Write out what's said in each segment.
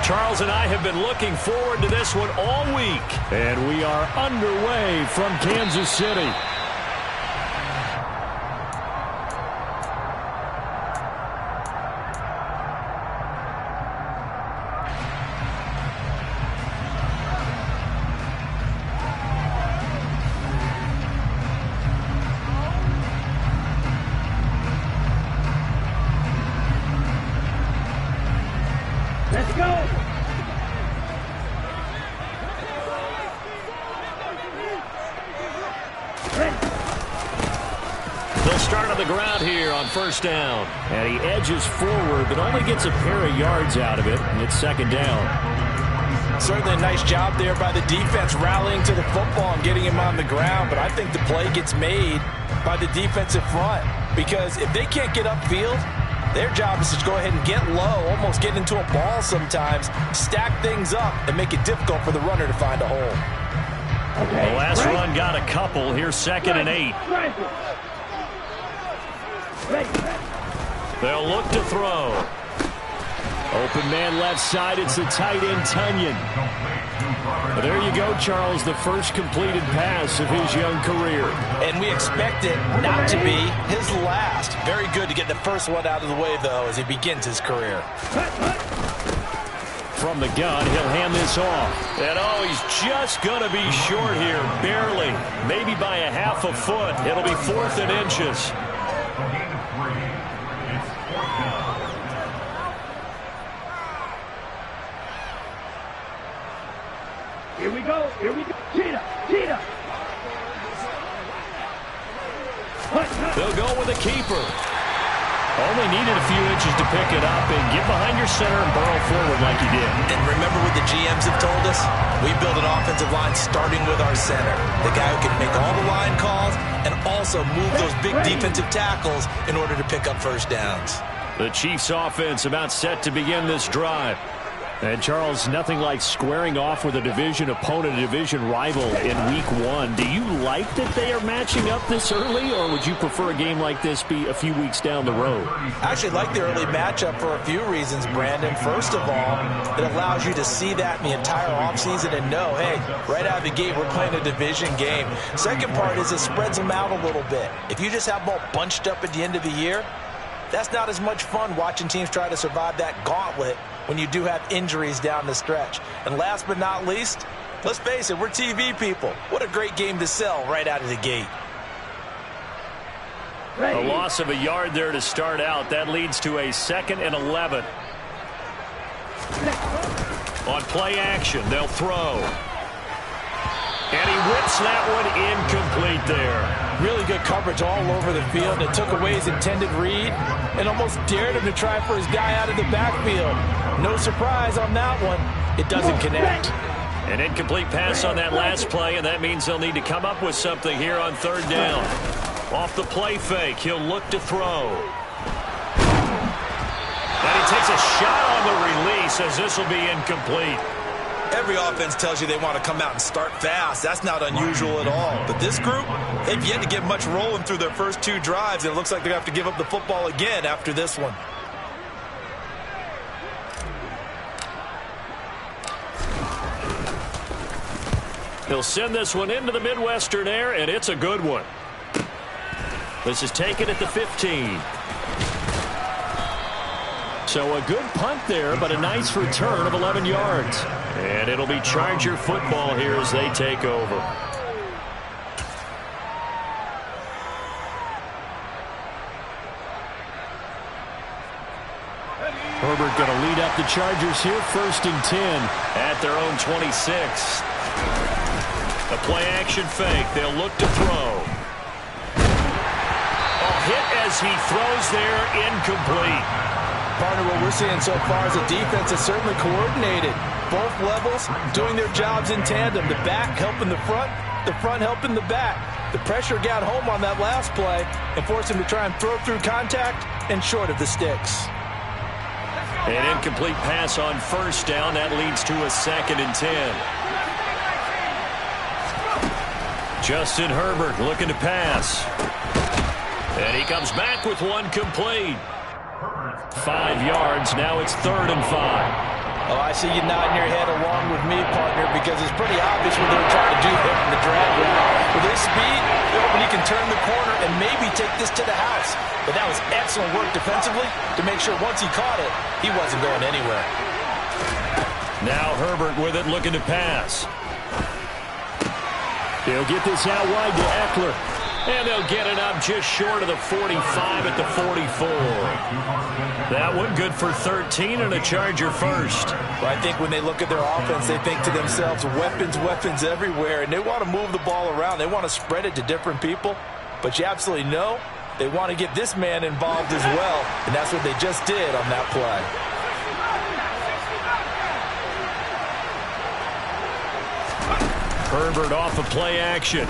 Charles and I have been looking forward to this one all week. And we are underway from Kansas City. Let's go! They'll start on the ground here on first down. And he edges forward, but only gets a pair of yards out of it. And it's second down. Certainly a nice job there by the defense rallying to the football and getting him on the ground. But I think the play gets made by the defensive front. Because if they can't get upfield, their job is to go ahead and get low, almost get into a ball sometimes, stack things up, and make it difficult for the runner to find a hole. Okay, the last run got a couple. Here's 2nd and 8. They'll look to throw. Open man left side. It's the tight end, Tunyon. Well, there you go, Charles. The first completed pass of his young career. And we expect it not to be his last. Very good to get the first one out of the way, though, as he begins his career. From the gun, he'll hand this off. And oh, he's just going to be short here, barely. Maybe by a half a foot. It'll be 4th and inches. Here we go. Here we go. Cheetah. Cheetah. They'll go with a keeper. Only needed a few inches to pick it up and get behind your center and burrow forward like he did. And remember what the GMs have told us? We build an offensive line starting with our center. The guy who can make all the line calls and also move those big defensive tackles in order to pick up first downs. The Chiefs offense about set to begin this drive. And, Charles, nothing like squaring off with a division opponent, a division rival in Week 1. Do you like that they are matching up this early, or would you prefer a game like this be a few weeks down the road? I actually like the early matchup for a few reasons, Brandon. First of all, it allows you to see that in the entire offseason and know, hey, right out of the gate, we're playing a division game. Second part is it spreads them out a little bit. If you just have them all bunched up at the end of the year, that's not as much fun watching teams try to survive that gauntlet when you do have injuries down the stretch. And last but not least, let's face it, we're TV people. What a great game to sell right out of the gate. A loss of a yard there to start out. That leads to a 2nd and 11. On play action, they'll throw. And he whips that one incomplete there. Really good coverage all over the field. It took away his intended read and almost dared him to try for his guy out of the backfield. No surprise on that one. It doesn't connect. An incomplete pass on that last play, and that means they'll need to come up with something here on 3rd down. Off the play fake, he'll look to throw. And he takes a shot on the release as this will be incomplete. Every offense tells you they want to come out and start fast. That's not unusual at all. But this group, they've yet to get much rolling through their first 2 drives, and it looks like they're going to have to give up the football again after this one. He'll send this one into the Midwestern air, and it's a good one. This is taken at the 15. So a good punt there, but a nice return of 11 yards. And it'll be Charger football here as they take over. Herbert going to lead up the Chargers here, 1st and 10. At their own 26. A play action fake. They'll look to throw. Hit as he throws there, incomplete. Partner, what we're seeing so far is the defense is certainly coordinated. Both levels doing their jobs in tandem. The back helping the front helping the back. The pressure got home on that last play and forced him to try and throw through contact and short of the sticks. An incomplete pass on 1st down. That leads to a 2nd and 10. Justin Herbert looking to pass. And he comes back with one complete. 5 yards. Now it's 3rd and 5. Oh, I see you nodding your head along with me, partner, because it's pretty obvious what they're trying to do there in the drag route. With his speed, they're hoping he can turn the corner and maybe take this to the house. But that was excellent work defensively to make sure once he caught it, he wasn't going anywhere. Now Herbert with it, looking to pass. He'll get this out wide to Eckler. And they'll get it up just short of the 45 at the 44. That one good for 13 and a Charger first. Well, I think when they look at their offense, they think to themselves, weapons, weapons everywhere. And they want to move the ball around. They want to spread it to different people. But you absolutely know they want to get this man involved as well. And that's what they just did on that play. Herbert off of play action.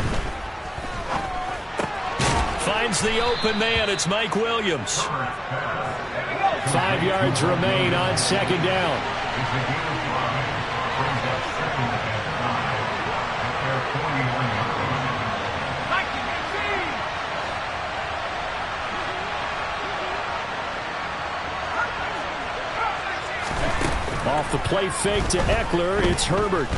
Finds the open man. It's Mike Williams. 5 yards remain on second down. Off the play fake to Eckler, it's Herbert.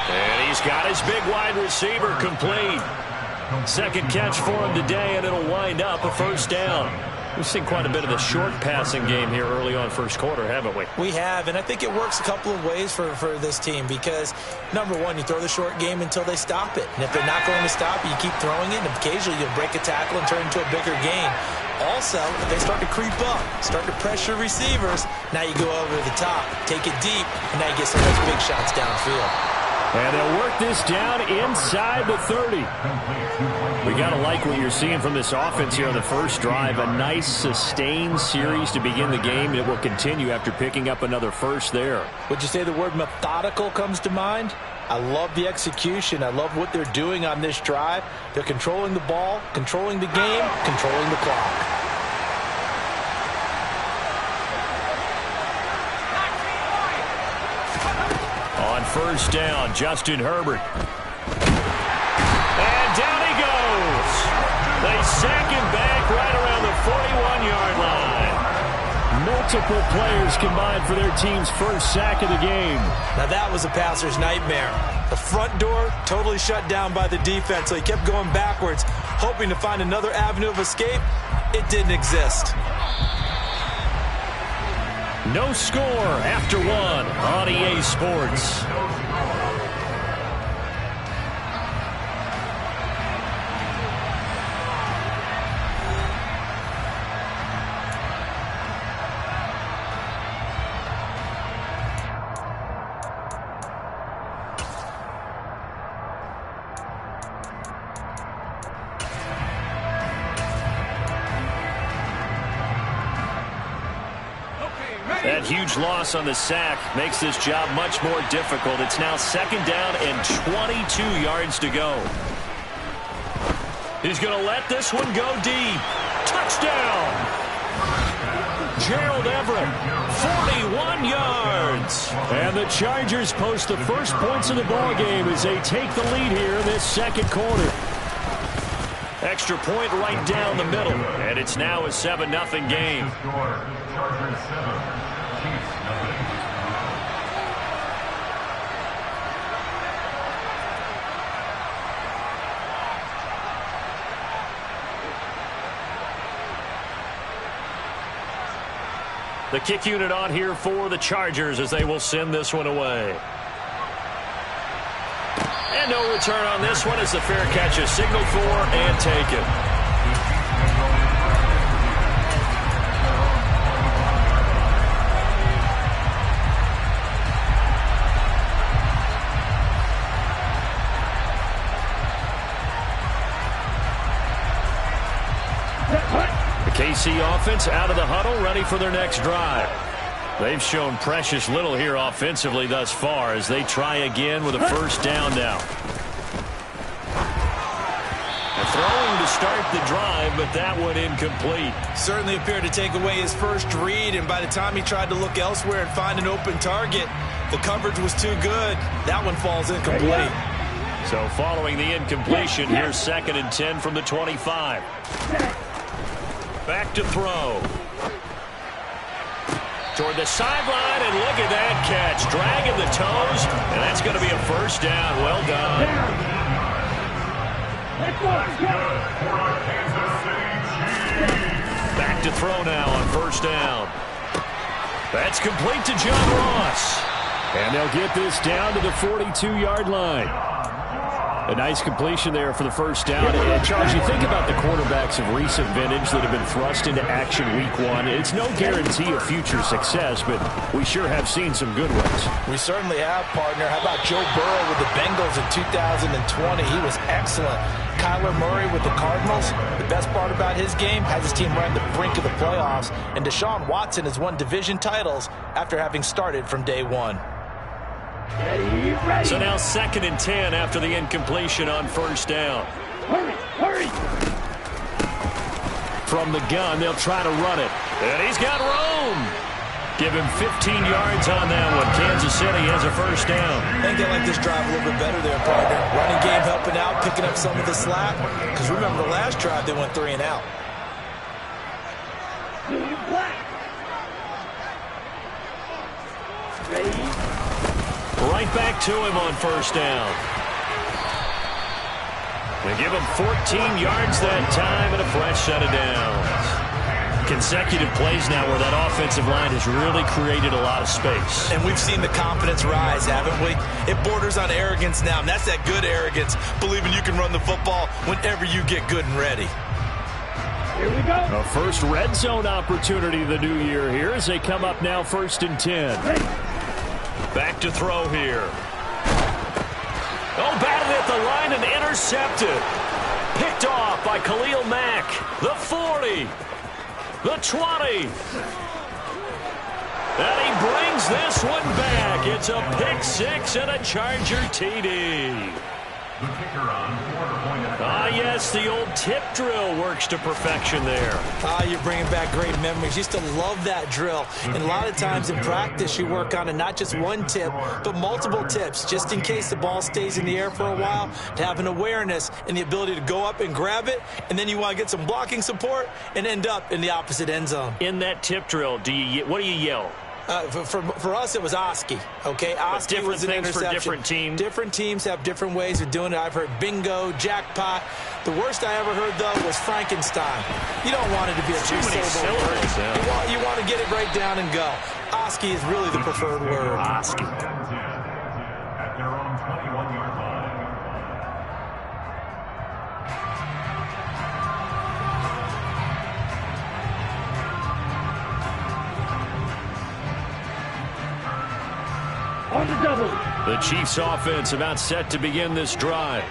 And he's got his big wide receiver complete. Second catch for him today, and it'll wind up a first down. We've seen quite a bit of the short passing game here early on first quarter, haven't we? We have, and I think it works a couple of ways for this team because, number one, you throw the short game until they stop it. And if they're not going to stop it, you keep throwing it, and occasionally you'll break a tackle and turn it into a bigger gain. Also, if they start to creep up, start to pressure receivers, now you go over the top, take it deep, and now you get some of those big shots downfield. And they'll work this down inside the 30. We got to like what you're seeing from this offense here on the first drive. A nice, sustained series to begin the game. It will continue after picking up another first there. Would you say the word methodical comes to mind? I love the execution. I love what they're doing on this drive. They're controlling the ball, controlling the game, controlling the clock. On first down, Justin Herbert. And down he goes. They sack him back right around the 41-yard line. Multiple players combined for their team's first sack of the game. Now that was a passer's nightmare. The front door totally shut down by the defense, so he kept going backwards, hoping to find another avenue of escape. It didn't exist. No score after one on EA Sports. That huge loss on the sack makes this job much more difficult. It's now second down and 22 yards to go. He's going to let this one go deep. Touchdown! Gerald Everett, 41 yards. And the Chargers post the first points of the ballgame as they take the lead here in this second quarter. Extra point right down the middle. And it's now a 7-0 game. The kick unit on here for the Chargers as they will send this one away. And no return on this one as the fair catch is signaled for and taken. KC offense out of the huddle, ready for their next drive. They've shown precious little here offensively thus far as they try again with a first down now. And throwing to start the drive, but that one incomplete. Certainly appeared to take away his first read, and by the time he tried to look elsewhere and find an open target, the coverage was too good. That one falls incomplete. So following the incompletion, here's 2nd and 10 from the 25. Back to throw. Toward the sideline, and look at that catch. Dragging the toes, and that's going to be a first down. Well done. Back to throw now on first down. That's complete to John Ross. And they'll get this down to the 42-yard line. A nice completion there for the first down. And Charles, you think about the quarterbacks of recent vintage that have been thrust into action week one. It's no guarantee of future success, but we sure have seen some good ones. We certainly have, partner. How about Joe Burrow with the Bengals in 2020? He was excellent. Kyler Murray with the Cardinals. The best part about his game, has his team right on the brink of the playoffs. And Deshaun Watson has won division titles after having started from day one. So now 2nd and 10 after the incompletion on first down. Hurry! From the gun, they'll try to run it. And he's got room. Give him 15 yards on that one. Kansas City has a first down. I think they like this drive a little bit better there, partner. Running game helping out, picking up some of the slack. Because remember the last drive, they went 3 and out. Right back to him on first down. They give him 14 yards that time and a fresh set of downs. Consecutive plays now where that offensive line has really created a lot of space. And we've seen the confidence rise, haven't we? It borders on arrogance now, and that's that good arrogance, believing you can run the football whenever you get good and ready. Here we go. A first red zone opportunity of the new year here as they come up now 1st and 10. Back to throw here. Oh, batted at the line and intercepted. Picked off by Khalil Mack. The 40. The 20. And he brings this one back. It's a pick six and a Charger TD. Ah, yes, the old tip drill works to perfection there. Ah, you're bringing back great memories. Used to love that drill. And a lot of times in practice, you work on it, not just one tip, but multiple tips, just in case the ball stays in the air for a while, to have an awareness and the ability to go up and grab it, and then you want to get some blocking support and end up in the opposite end zone. In that tip drill, what do you yell? For us, it was Oski. Okay, Oski was an interception. For different teams. Different teams have different ways of doing it. I've heard bingo, jackpot. The worst I ever heard, though, was Frankenstein. You don't want it to be a two-syllable word. Yeah. You want to get it right down and go. Oski is really the preferred word. Oski. At their own 21-yard line. On the double. The Chiefs offense about set to begin this drive.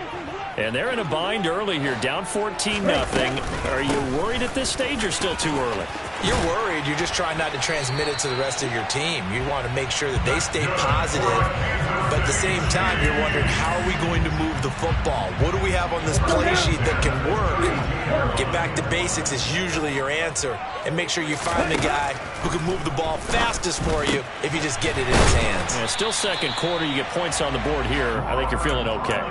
And they're in a bind early here, down 14-0. Are you worried at this stage or still too early? You're worried. You're just trying not to transmit it to the rest of your team. You want to make sure that they stay positive. But at the same time, you're wondering, how are we going to move the football? What do we have on this play sheet that can work? Get back to basics is usually your answer. And make sure you find the guy who can move the ball fastest for you if you just get it in his hands. Yeah, still second quarter. You get points on the board here. I think you're feeling okay.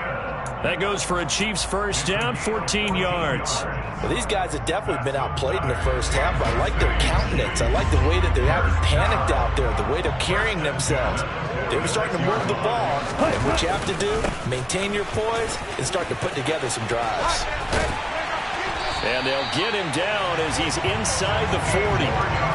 That goes for a Chiefs first down, 14 yards. Well, these guys have definitely been outplayed in the first half. I like their countenance. I like the way that they haven't panicked out there, the way they're carrying themselves. They were starting to move the ball. And what you have to do, maintain your poise and start to put together some drives. And they'll get him down as he's inside the 40.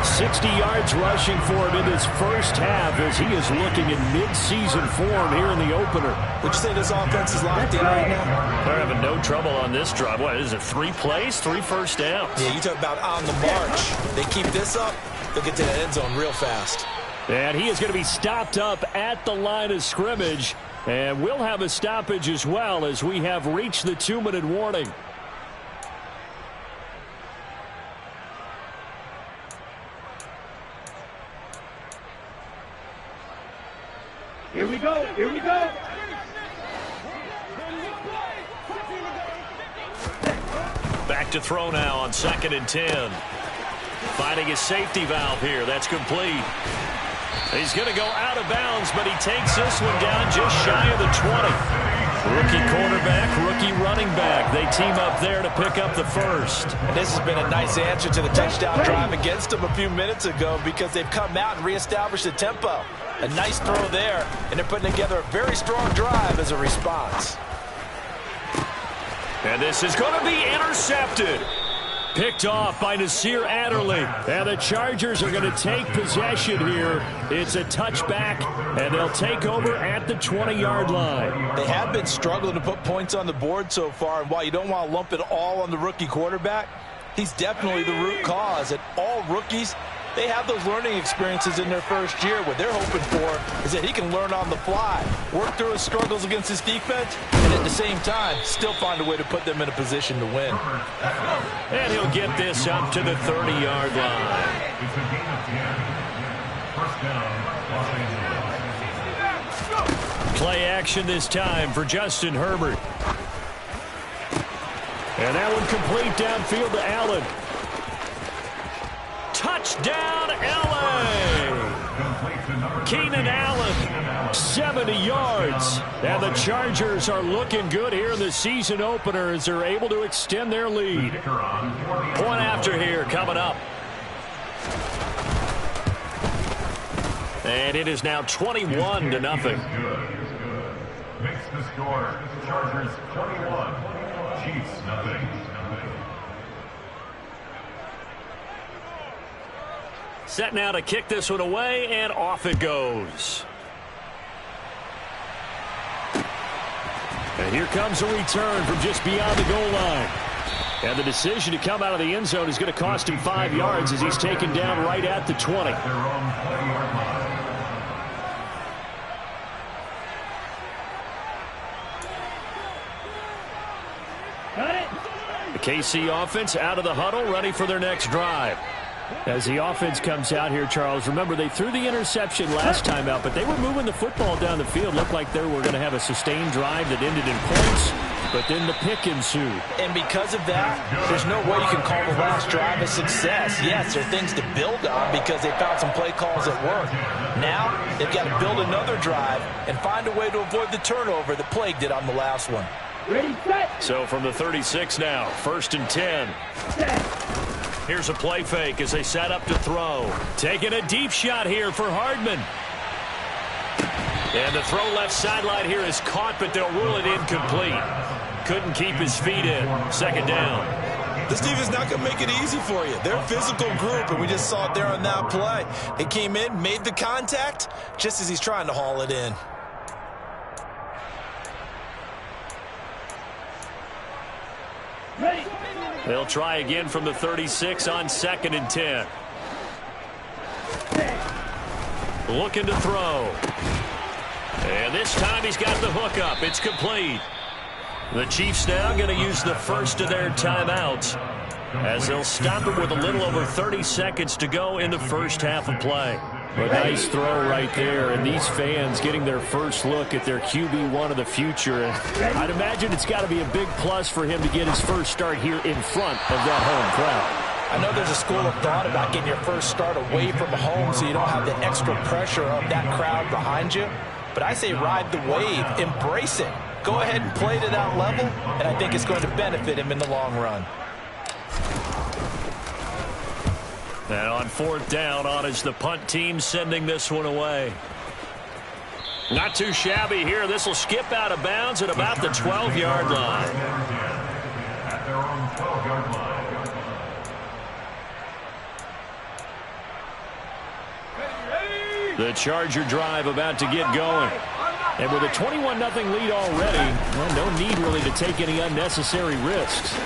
60 yards rushing for him in his first half as he is looking in mid-season form here in the opener. Would you say this offense is locked in right now? They're having no trouble on this drive. What is it, 3 plays, 3 first downs? Yeah, you talk about on the march. They keep this up, they'll get to the end zone real fast. And he is going to be stopped up at the line of scrimmage. And we'll have a stoppage as well as we have reached the 2-minute warning. Here we go. Here we go. Back to throw now on 2nd and 10. Finding his safety valve here. That's complete. He's going to go out of bounds, but he takes this one down just shy of the 20. Rookie quarterback, rookie running back. They team up there to pick up the first. And this has been a nice answer to the touchdown drive against them a few minutes ago because they've come out and reestablished the tempo. A nice throw there, and they're putting together a very strong drive as a response. And this is going to be intercepted. Picked off by Nasir Adderley. And the Chargers are going to take possession here. It's a touchback, and they'll take over at the 20-yard line. They have been struggling to put points on the board so far, and while you don't want to lump it all on the rookie quarterback, he's definitely the root cause. And all rookies, they have those learning experiences in their first year. What they're hoping for is that he can learn on the fly, work through his struggles against his defense, and at the same time, still find a way to put them in a position to win. And he'll get this up to the 30-yard line. It's a gain of 10. First down, Los Angeles. Play action this time for Justin Herbert. And that one complete downfield to Allen. Touchdown, L.A. Keenan Allen, 70 yards. And the Chargers are looking good here in the season opener as they're able to extend their lead. Point after here coming up. And it is now 21-0. Makes the score. Chargers 21. Chiefs nothing. Set now to kick this one away, and off it goes. And here comes a return from just beyond the goal line. And the decision to come out of the end zone is going to cost him 5 yards as he's taken down right at the 20. The KC offense out of the huddle, ready for their next drive. As the offense comes out here, Charles, remember they threw the interception last time out, but they were moving the football down the field. Looked like they were going to have a sustained drive that ended in points, but then the pick ensued. And because of that, there's no way you can call the last drive a success. Yes, there are things to build on because they found some play calls that work. Now, they've got to build another drive and find a way to avoid the turnover that plagued it on the last one. Ready, set. So from the 36 now, 1st and 10. Here's a play fake as they set up to throw. Taking a deep shot here for Hardman. And the throw left sideline here is caught, but they'll rule it incomplete. Couldn't keep his feet in. 2nd down. This defense is not going to make it easy for you. They're a physical group, and we just saw it there on that play. They came in, made the contact, just as he's trying to haul it in. Ready. They'll try again from the 36 on 2nd and 10. Looking to throw. And this time he's got the hook up. It's complete. The Chiefs now going to use the first of their timeouts as they'll stop it with a little over 30 seconds to go in the first half of play. A nice throw right there, and these fans getting their first look at their QB1 of the future. And I'd imagine it's got to be a big plus for him to get his first start here in front of that home crowd. I know there's a school of thought about getting your first start away from home so you don't have the extra pressure of that crowd behind you. But I say ride the wave, embrace it. Go ahead and play to that level, and I think it's going to benefit him in the long run. And on 4th down, on is the punt team sending this one away. Not too shabby here. This will skip out of bounds at about the 12-yard line. At their own 12-yard line. The Charger drive about to get going. And with a 21-0 lead already, well, no need really to take any unnecessary risks.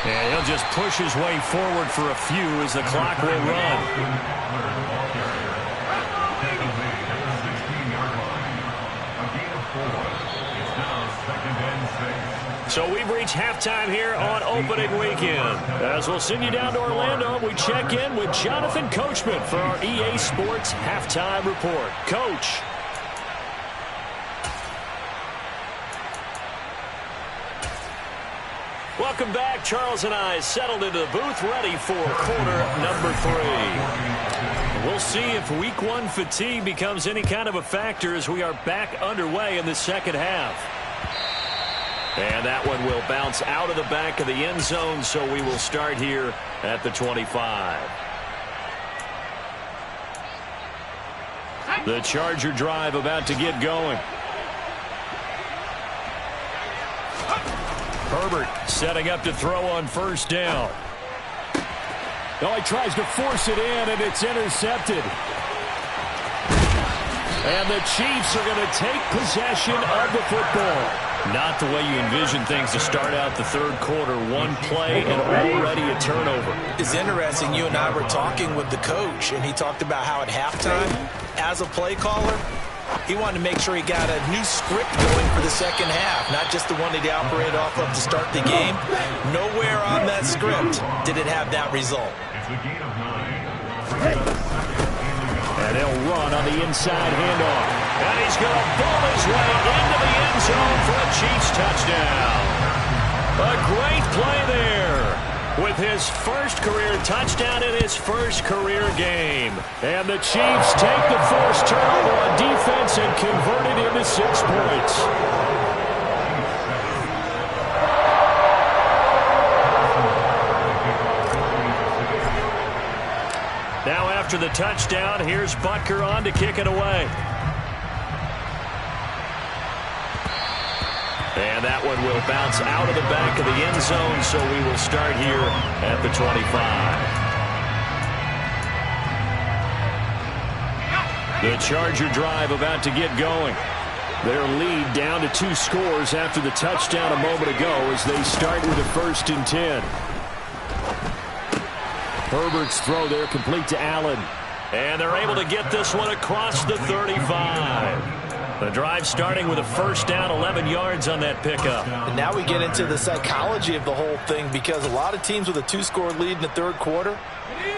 And he'll just push his way forward for a few as the clock will run. So we've reached halftime here on opening weekend. As we'll send you down to Orlando, we check in with Jonathan Coachman for our EA Sports Halftime Report. Coach. Welcome back. Charles and I settled into the booth ready for quarter number 3. We'll see if week 1 fatigue becomes any kind of a factor as we are back underway in the second half. And that one will bounce out of the back of the end zone, so we will start here at the 25. The Charger drive about to get going. Herbert setting up to throw on first down. Oh, he tries to force it in, and it's intercepted. And the Chiefs are going to take possession of the football. Not the way you envision things to start out the third quarter. One play and already a turnover. It's interesting. You and I were talking with the coach, and he talked about how at halftime, as a play caller, he wanted to make sure he got a new script going for the second half, not just the one that he operated off of to start the game. Nowhere on that script did it have that result. It's a gain of 9. And they'll run on the inside handoff. And he's going to ball his way into the end zone for a Chiefs touchdown. A great play there with his first career touchdown in his first career game. And the Chiefs take the forced turnover on defense and convert it into 6 points. Now after the touchdown, here's Butker on to kick it away. And that one will bounce out of the back of the end zone, so we will start here at the 25. The Charger drive about to get going. Their lead down to 2 scores after the touchdown a moment ago as they start with a 1st and 10. Herbert's throw there complete to Allen. And they're able to get this one across the 35. The drive starting with a first down, 11 yards on that pickup. And now we get into the psychology of the whole thing, because a lot of teams with a 2-score lead in the third quarter,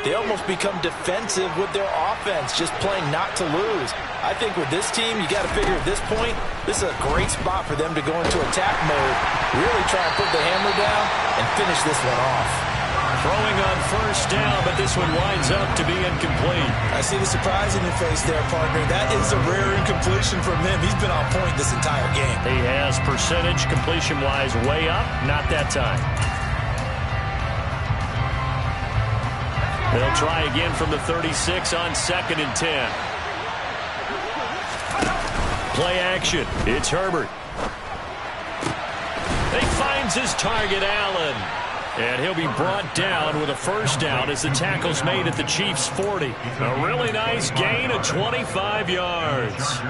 they almost become defensive with their offense, just playing not to lose. I think with this team, you got to figure at this point, this is a great spot for them to go into attack mode, really try and put the hammer down and finish this one off. Throwing on first down, but this one winds up to be incomplete. I see the surprise in your face there, partner. That is a rare incompletion from him. He's been on point this entire game. He has percentage completion-wise way up, not that time. They'll try again from the 36 on 2nd and 10. Play action. It's Herbert. He finds his target, Allen. And he'll be brought down with a first down as the tackle's made at the Chiefs' 40. A really nice gain of 25 yards.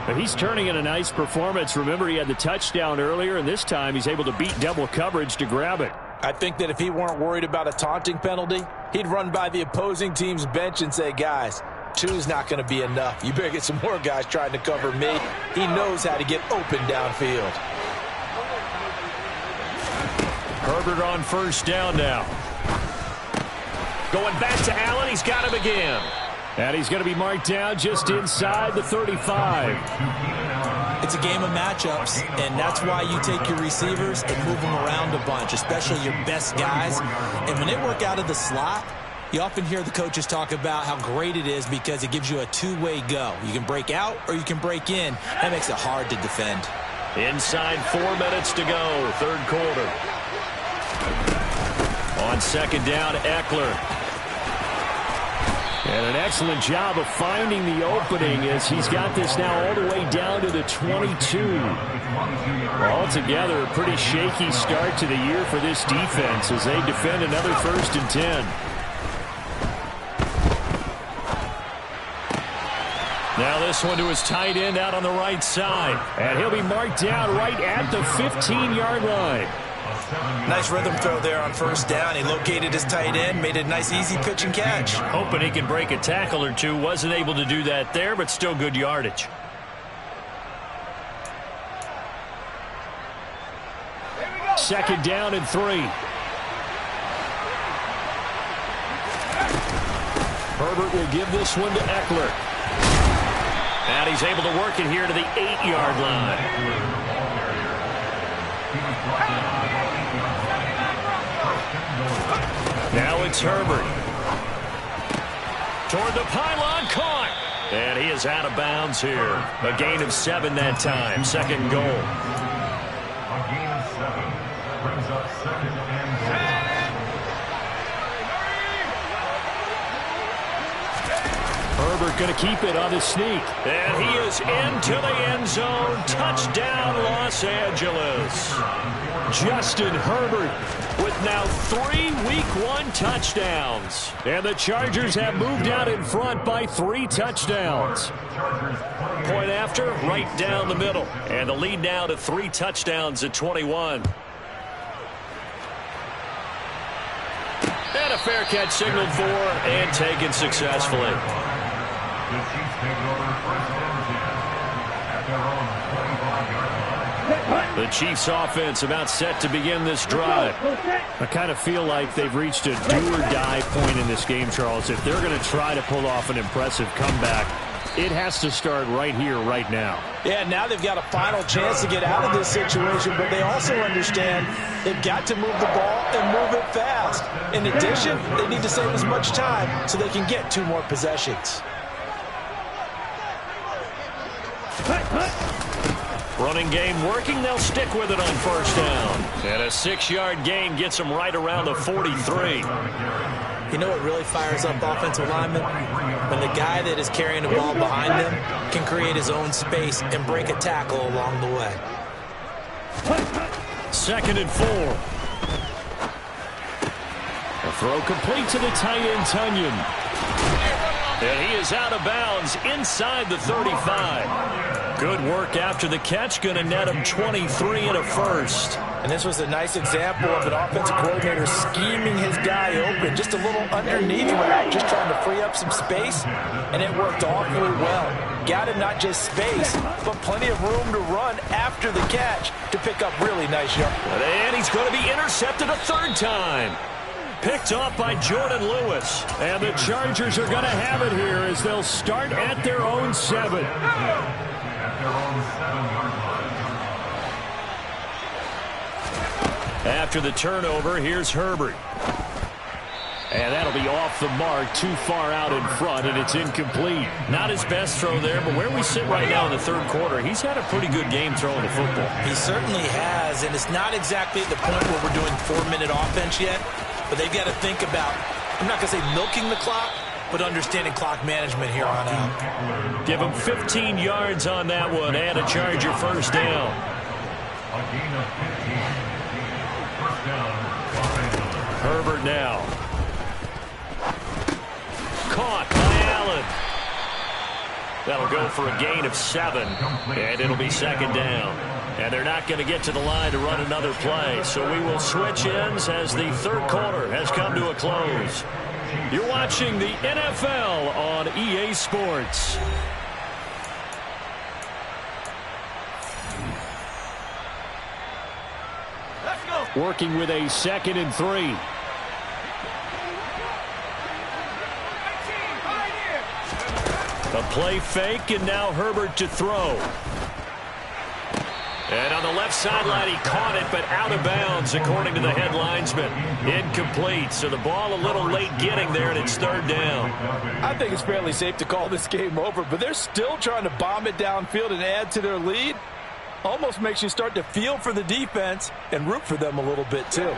But he's turning in a nice performance. Remember, he had the touchdown earlier, and this time he's able to beat double coverage to grab it. I think that if he weren't worried about a taunting penalty, he'd run by the opposing team's bench and say, guys, 2's not going to be enough. You better get some more guys trying to cover me. He knows how to get open downfield. Herbert on first down now. Going back to Allen. He's got him again. And he's going to be marked down just inside the 35. It's a game of matchups, and that's why you take your receivers and move them around a bunch, especially your best guys. And when they work out of the slot, you often hear the coaches talk about how great it is because it gives you a two-way go. You can break out or you can break in. That makes it hard to defend. Inside 4 minutes to go, third quarter. On second down, Eckler. And an excellent job of finding the opening as he's got this now all the way down to the 22. Altogether, a pretty shaky start to the year for this defense as they defend another 1st and 10. Now this one to his tight end out on the right side. And he'll be marked down right at the 15-yard line. Nice rhythm throw there on first down. He located his tight end, made a nice easy pitch and catch. Hoping he can break a tackle or two. Wasn't able to do that there, but still good yardage. Second down and 3. Herbert will give this one to Eckler. And he's able to work it here to the 8-yard line. Now it's Herbert. Toward the pylon, caught. And he is out of bounds here. A gain of 7 that time. Second goal. A gain of 7 brings up second and goal. Herbert going to keep it on the sneak. And he is into the end zone. Touchdown, Los Angeles. Justin Herbert With now 3 Week 1 touchdowns. and the Chargers have moved out in front by 3 touchdowns. Point after, right down the middle. And the lead now to 3 touchdowns at 21. And a fair catch signaled for and taken successfully. The Chiefs take it over first and 10 at their own 25-yard line. The Chiefs offense about set to begin this drive. I kind of feel like they've reached a do-or-die point in this game, Charles. If they're going to try to pull off an impressive comeback, it has to start right here, right now. Yeah, now they've got a final chance to get out of this situation, but they also understand they've got to move the ball and move it fast. In addition, they need to save as much time so they can get 2 more possessions. Running game working. They'll stick with it on first down. And a 6-yard gain gets them right around the 43. You know what really fires up offensive linemen? When the guy that is carrying the ball behind them can create his own space and break a tackle along the way. 2nd and 4. A throw complete to the tight end, Tunyon. And he is out of bounds inside the 35. Good work after the catch. Going to net him 23 and a first. And this was a nice example of an offensive coordinator scheming his guy open. Just a little underneath route, just trying to free up some space. And it worked awfully well. Got him not just space, but plenty of room to run after the catch to pick up really nice yards. And he's going to be intercepted a 3rd time. Picked off by Jordan Lewis. And the Chargers are going to have it here as they'll start at their own 7. At their own 7-yard line. After the turnover, here's Herbert. And that'll be off the mark, too far out in front, and it's incomplete. Not his best throw there, but where we sit right now in the 3rd quarter, he's had a pretty good game throwing the football. He certainly has, and it's not exactly at the point where we're doing 4-minute offense yet, but they've got to think about, I'm not going to say milking the clock, but understanding clock management here on out. Give him 15 yards on that one and a Charger first down. A gain of 15. First down, Los Angeles. Herbert now. Caught by Allen. That'll go for a gain of 7, and it'll be 2nd down. And they're not going to get to the line to run another play, so we will switch ends as the 3rd quarter has come to a close. You're watching the NFL on EA Sports. Working with a 2nd and 3. A play fake, and now Herbert to throw. And on the left sideline, he caught it, but out of bounds, according to the head linesman. Incomplete, so the ball a little late getting there, and it's 3rd down. I think it's fairly safe to call this game over, but they're still trying to bomb it downfield and add to their lead. Almost makes you start to feel for the defense and root for them a little bit, too.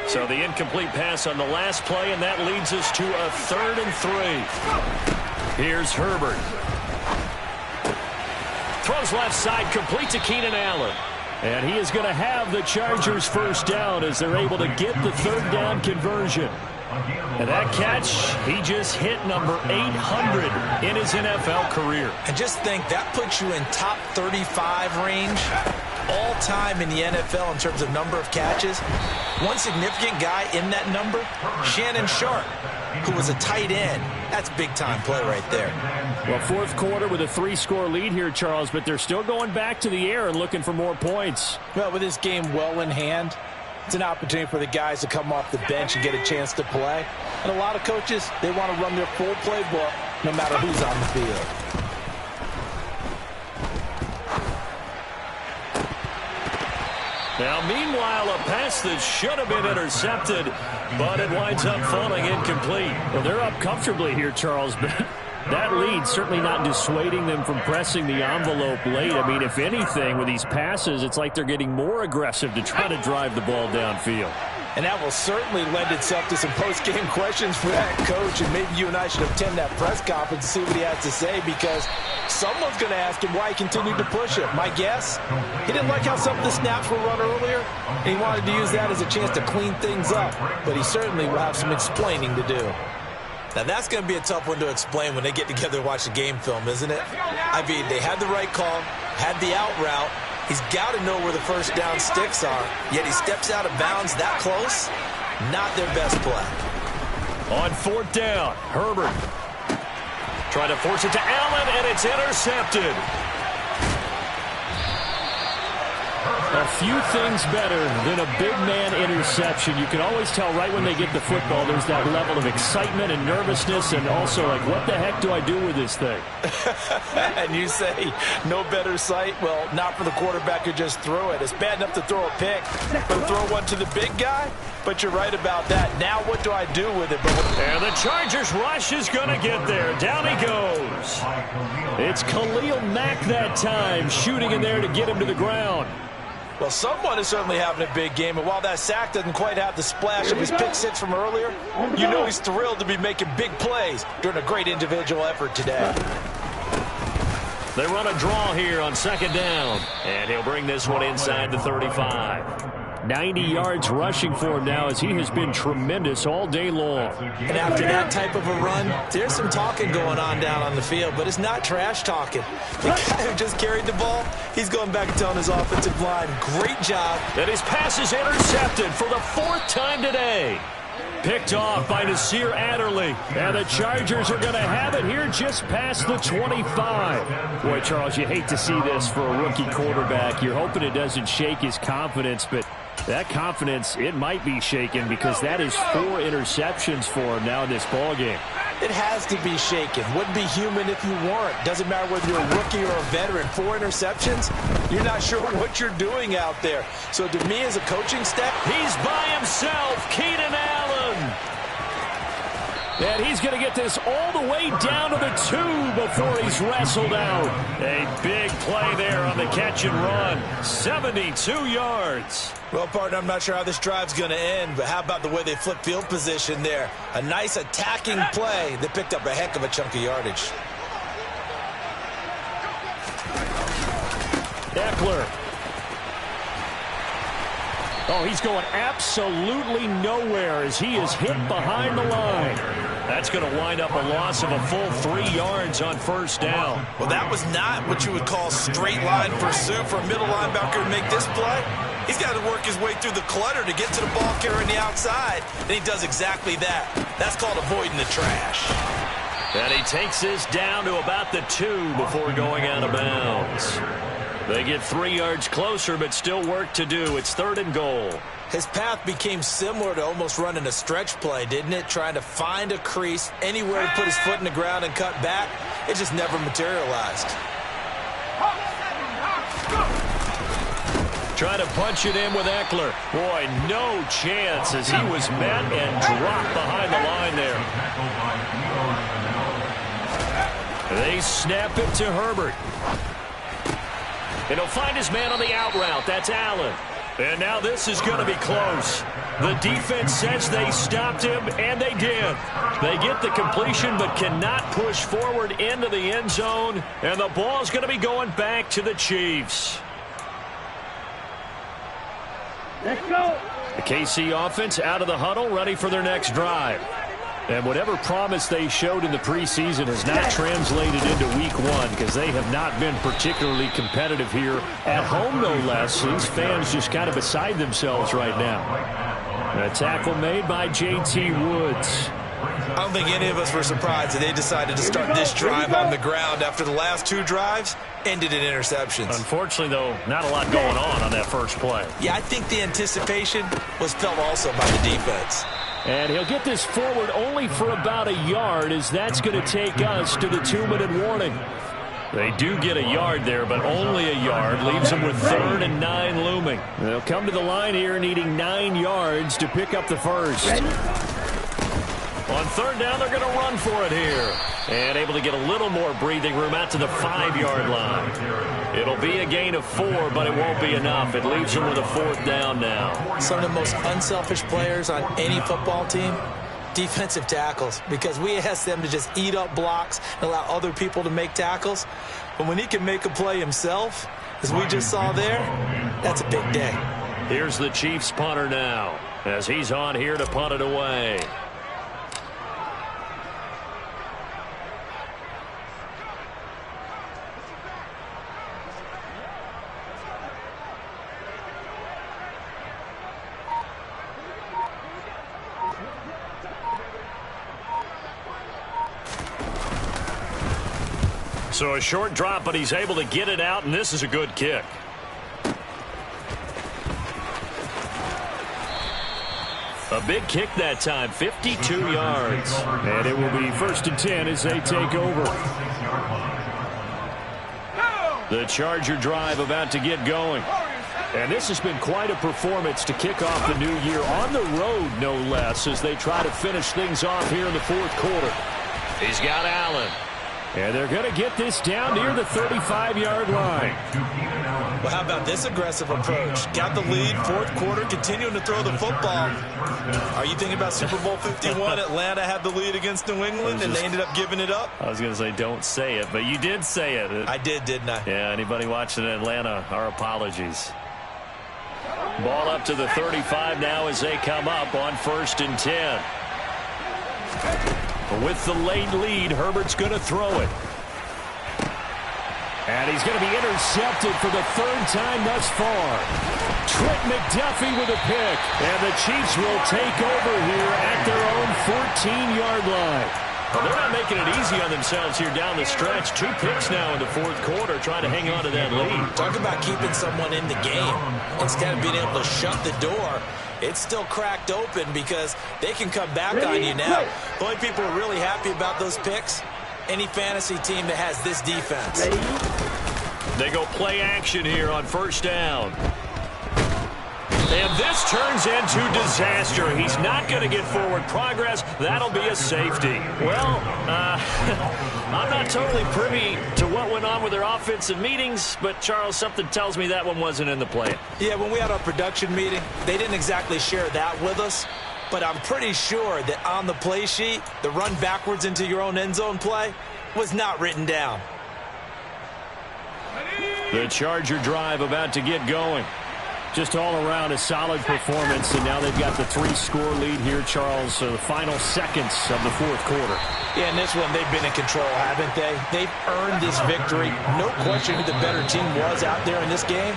So the incomplete pass on the last play, and that leads us to a 3rd and 3. Here's Herbert. Throws left side, complete to Keenan Allen. And he is going to have the Chargers first down as they're able to get the 3rd down conversion. And that catch, he just hit number 800 in his NFL career. And just think, that puts you in top 35 range all time in the NFL in terms of number of catches. One significant guy in that number, Shannon Sharp, who was a tight end. That's big-time play right there. Well, 4th quarter with a 3-score lead here, Charles, but they're still going back to the air and looking for more points. Well, with this game well in hand, it's an opportunity for the guys to come off the bench and get a chance to play. And a lot of coaches, they want to run their full playbook no matter who's on the field. Now, meanwhile, a pass that should have been intercepted, but it winds up falling incomplete. Well, they're up comfortably here, Charles, but That lead certainly not dissuading them from pressing the envelope late. I mean, if anything, with these passes, it's like they're getting more aggressive to try to drive the ball downfield. And that will certainly lend itself to some post-game questions for that coach. And maybe you and I should attend that press conference and see what he has to say, because someone's going to ask him why he continued to push it. My guess, he didn't like how some of the snaps were run earlier, and he wanted to use that as a chance to clean things up. But he certainly will have some explaining to do. Now, that's going to be a tough one to explain when they get together and watch the game film, isn't it? I mean, they had the right call, had the out route. He's got to know where the first down sticks are, yet he steps out of bounds that close. Not their best play. On fourth down, Herbert trying to force it to Allen, and it's intercepted. A few things better than a big man interception. You can always tell right when they get the football, there's that level of excitement and nervousness, and also like, what the heck do I do with this thing? And you say no better sight? Well, not for the quarterback who just threw it. It's bad enough to throw a pick, but throw one to the big guy? But you're right about that. Now what do I do with it? And the Chargers rush is going to get there. Down he goes. It's Khalil Mack that time, shooting in there to get him to the ground. Well, someone is certainly having a big game, and while that sack doesn't quite have the splash of his pick six from earlier, you know he's thrilled to be making big plays during a great individual effort today. They run a draw here on second down, and he'll bring this one inside the 35. 90 yards rushing for him now, as he has been tremendous all day long. And after that type of a run, there's some talking going on down on the field, but it's not trash talking. The guy who just carried the ball, he's going back and telling his offensive line, great job. And his pass is intercepted for the fourth time today. Picked off by Nasir Adderley. And the Chargers are going to have it here just past the 25. Boy, Charles, you hate to see this for a rookie quarterback. You're hoping it doesn't shake his confidence, but that confidence, it might be shaken, because that is 4 interceptions for him now in this ballgame. It has to be shaken. Wouldn't be human if you weren't. Doesn't matter whether you're a rookie or a veteran. 4 interceptions, you're not sure what you're doing out there. So to me, as a coaching staff, he's by himself, Keenan Allen. And he's going to get this all the way down to the 2 before he's wrestled out. A big play there on the catch and run. 72 yards. Well, partner, I'm not sure how this drive's going to end, but how about the way they flip field position there? A nice attacking play that picked up a heck of a chunk of yardage. Eckler. Oh, he's going absolutely nowhere as he is hit behind the line. That's going to wind up a loss of a full 3 yards on first down. Well, that was not what you would call straight line pursuit for a middle linebacker to make this play. He's got to work his way through the clutter to get to the ball carrier on the outside, and he does exactly that. That's called avoiding the trash. And he takes this down to about the 2 before going out of bounds. They get 3 yards closer, but still work to do. It's 3rd and goal. His path became similar to almost running a stretch play, didn't it? Trying to find a crease, anywhere to put his foot in the ground and cut back. It just never materialized. Trying to punch it in with Eckler. Boy, no chance as he was met and dropped behind the line there. They snap it to Herbert. And he'll find his man on the out route. That's Allen. And now this is going to be close. The defense says they stopped him, and they did. They get the completion but cannot push forward into the end zone. And the ball's going to be going back to the Chiefs. Let's go. The KC offense out of the huddle, ready for their next drive. And whatever promise they showed in the preseason has not translated into week 1, because they have not been particularly competitive here at home, no less. These fans just kind of beside themselves right now. A tackle made by J.T. Woods. I don't think any of us were surprised that they decided to start this drive on the ground after the last 2 drives ended in interceptions. Unfortunately, though, not a lot going on that first play. Yeah, I think the anticipation was felt also by the defense. And he'll get this forward only for about a yard, as that's going to take us to the 2-minute warning. They do get a yard there, but only a yard. Leaves them with 3rd and 9 looming. They'll come to the line here needing 9 yards to pick up the first. On 3rd down, they're going to run for it here. And able to get a little more breathing room out to the 5-yard line. It'll be a gain of 4, but it won't be enough. It leaves them with a 4th down now. Some of the most unselfish players on any football team, defensive tackles, because we ask them to just eat up blocks and allow other people to make tackles. But when he can make a play himself, as we just saw there, that's a big day. Here's the Chiefs punter now, as he's on here to punt it away. So a short drop, but he's able to get it out, and this is a good kick. A big kick that time, 52 yards. And it will be 1st and 10 as they take over. The Charger drive about to get going. And this has been quite a performance to kick off the new year on the road, no less, as they try to finish things off here in the 4th quarter. He's got Allen. And they're going to get this down near the 35-yard line. Well, how about this aggressive approach? Got the lead, 4th quarter, continuing to throw the football. Are you thinking about Super Bowl 51? Atlanta had the lead against New England, and they ended up giving it up? I was going to say don't say it, but you did say it. I did, didn't I? Yeah, anybody watching Atlanta, our apologies. Ball up to the 35 now as they come up on 1st and 10. With the late lead, Herbert's going to throw it. And he's going to be intercepted for the 3rd time thus far. Trent McDuffie with a pick. And the Chiefs will take over here at their own 14-yard line. Well, they're not making it easy on themselves here down the stretch. 2 picks now in the 4th quarter, trying to hang on to that lead. Talk about keeping someone in the game. Instead of being able to shut the door, it's still cracked open because they can come back on you now. The only people who are really happy about those picks, any fantasy team that has this defense. They go play action here on 1st down. And this turns into disaster. He's not going to get forward progress. That'll be a safety. Well, I'm not totally privy to what went on with their offensive meetings, but, Charles, something tells me that one wasn't in the plan. Yeah, when we had our production meeting, they didn't exactly share that with us, but I'm pretty sure that on the play sheet, the run backwards into your own end zone play was not written down. The Charger drive about to get going. Just all around a solid performance, and now they've got the 3-score lead here, Charles. So the final seconds of the 4th quarter. Yeah, in this one, they've been in control, haven't they? They've earned this victory. No question who the better team was out there in this game.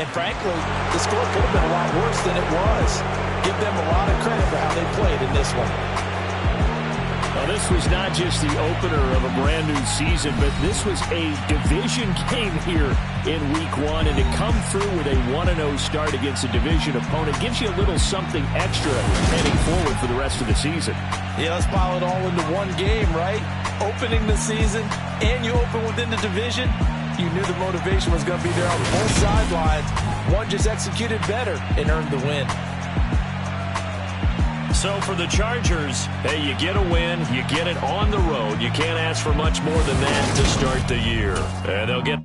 And frankly, the score could have been a lot worse than it was. Give them a lot of credit for how they played in this one. Well, this was not just the opener of a brand-new season, but this was a division game here in Week 1. And to come through with a 1-0 start against a division opponent gives you a little something extra heading forward for the rest of the season. Yeah, let's pile it all into one game, right? Opening the season, and you open within the division. You knew the motivation was going to be there on both sidelines. One just executed better and earned the win. So for the Chargers, hey, you get a win, you get it on the road. You can't ask for much more than that to start the year. And they'll get...